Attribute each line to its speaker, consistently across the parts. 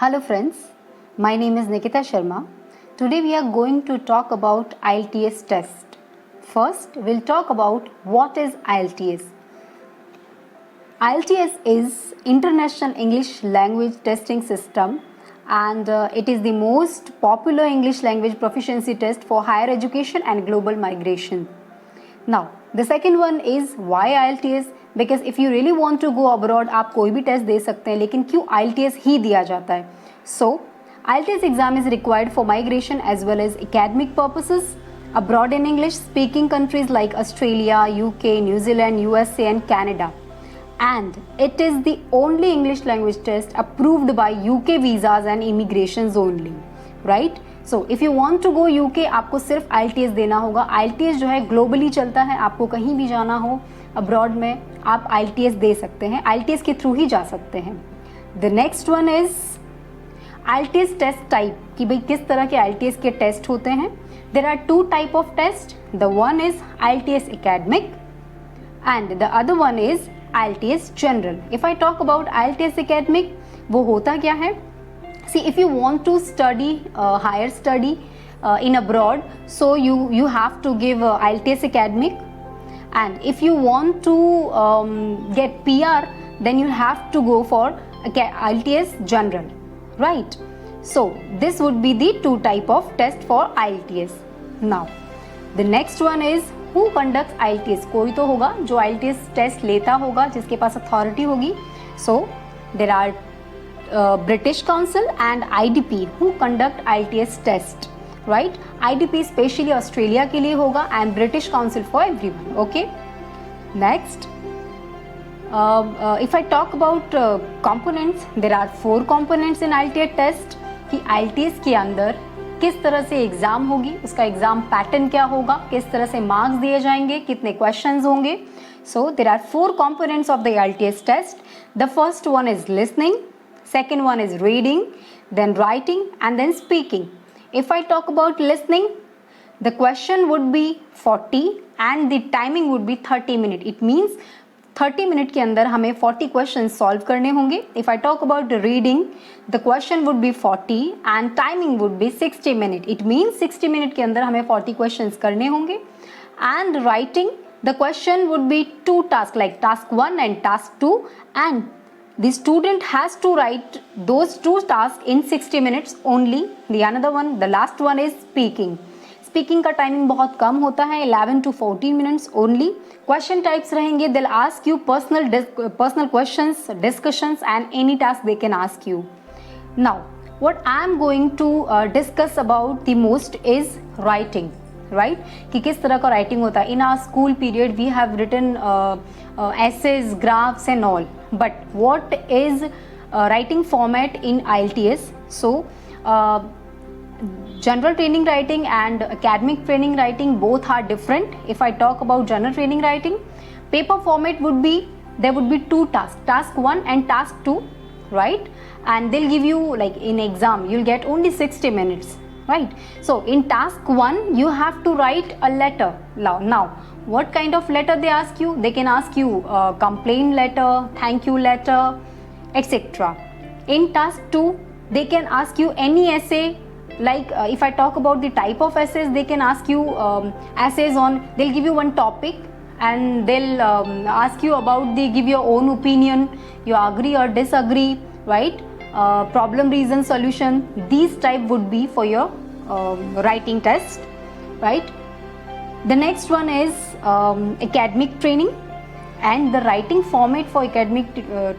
Speaker 1: Hello friends, my name is Nikita Sharma. Today we are going to talk about IELTS test. First, we'll talk about what is IELTS. IELTS is International English Language Testing System and it is the most popular English language proficiency test for higher education and global migration. Now, the second one is why IELTS? Because if you really want to go abroad, आप कोई भी test दे सकते हैं, लेकिन क्यों IELTS ही दिया जाता है? So, IELTS exam is required for migration as well as academic purposes abroad in English speaking countries like Australia, UK, New Zealand, USA and Canada. And it is the only English language test approved by UK visas and immigrations only, right? So if you want to go UK, आपको सिर्फ IELTS देना होगा. IELTS जो है globally चलता है, आपको कहीं भी जाना हो अब्रॉड में आप IELTS दे सकते हैं, IELTS के थ्रू ही जा सकते हैं. The next one is IELTS test type कि भाई किस तरह के IELTS के टेस्ट होते हैं. There are two type of test. The one is IELTS academic and the other one is IELTS general. If I talk about IELTS academic, वो होता क्या है? See, if you want to study higher study in abroad, so you have to give IELTS academic, and if you want to get PR, then you have to go for IELTS general, right? So this would be the two type of test for IELTS. Now the next one is who conducts IELTS. कोई तो होगा जो IELTS test लेता होगा, जिसके पास authority होगी. So there are British Council and IDP who conduct IELTS test, right? IDP specially Australia के लिए होगा and British Council for everyone. Okay. Next, if I talk about components, there are 4 components in IELTS test. कि IELTS के अंदर किस तरह से exam होगी, उसका एग्जाम पैटर्न क्या होगा, किस तरह से मार्क्स दिए जाएंगे, कितने क्वेश्चंस होंगे. So there are 4 components of the IELTS test. The first one is listening. Second one is reading, then writing and then speaking. If I talk about listening, the question would be 40 and the timing would be 30 minutes. It means 30 minute के अंदर हमें 40 questions solve करने होंगे. If I talk about reading, the question would be 40 and timing would be 60 minutes. It means 60 minute के अंदर हमें 40 questions करने होंगे. And writing, the question would be 2 tasks like task 1 and task 2, and the student has to write those 2 tasks in 60 minutes only. The another one, the last one is speaking. Speaking का timing बहुत कम होता है, 11 to 14 minutes only. Question types रहेंगे, they'll ask you personal questions, discussions and any task they can ask you. Now, what I am going to discuss about the most is writing, right? कि किस तरह का writing होता है. In our school period, we have written essays, graphs and all. But what is writing format in IELTS? So general training writing and academic training writing both are different. If I talk about general training writing, paper format would be, there would be 2 tasks, task 1 and task 2, right? And they'll give you, like in exam you'll get only 60 minutes, right? So in task 1 you have to write a letter. Now what kind of letter they ask you? They can ask you complaint letter, thank you letter, etc. In task 2 they can ask you any essay. Like if I talk about the type of essays, they can ask you essays on, they'll give you one topic and they'll ask you about, they give your own opinion, you agree or disagree, right? Problem, reason, solution. These type would be for your writing test, right? The next one is academic training, and the writing format for academic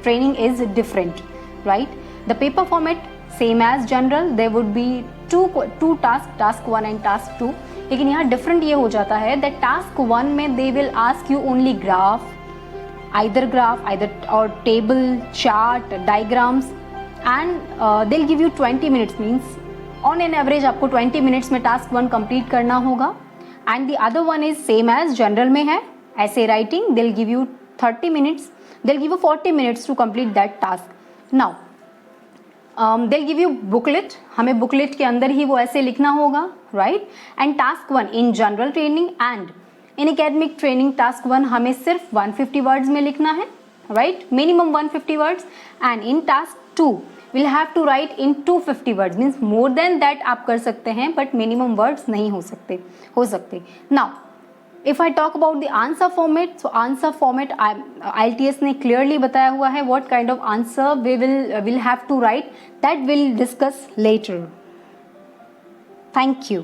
Speaker 1: training is different, right? The paper format same as general. There would be two tasks, task 1 and task 2. लेकिन यहाँ different ये हो जाता है that task 1 में they will ask you only graph either or table, chart, diagrams, and they'll give you 20 minutes. Means on an average आपको 20 minutes में task 1 complete करना होगा. And the other one is same as general में है essay writing. They'll give you 30 minutes. They'll give you 40 minutes to complete that task. Now they'll give you booklet. हमें booklet के अंदर ही वो ऐसे लिखना होगा, right? And task 1 in general training and in academic training, task 1 हमें सिर्फ 150 words में लिखना है, right? Minimum 150 words. And in task 2 will have to write in 250 words, means more than that आप कर सकते हैं, बट मिनिमम वर्ड्स नहीं हो सकते। Now if I talk about the answer format, so answer format IELTS ने clearly बताया हुआ है what kind of answer we will have to write, that will discuss later. Thank you.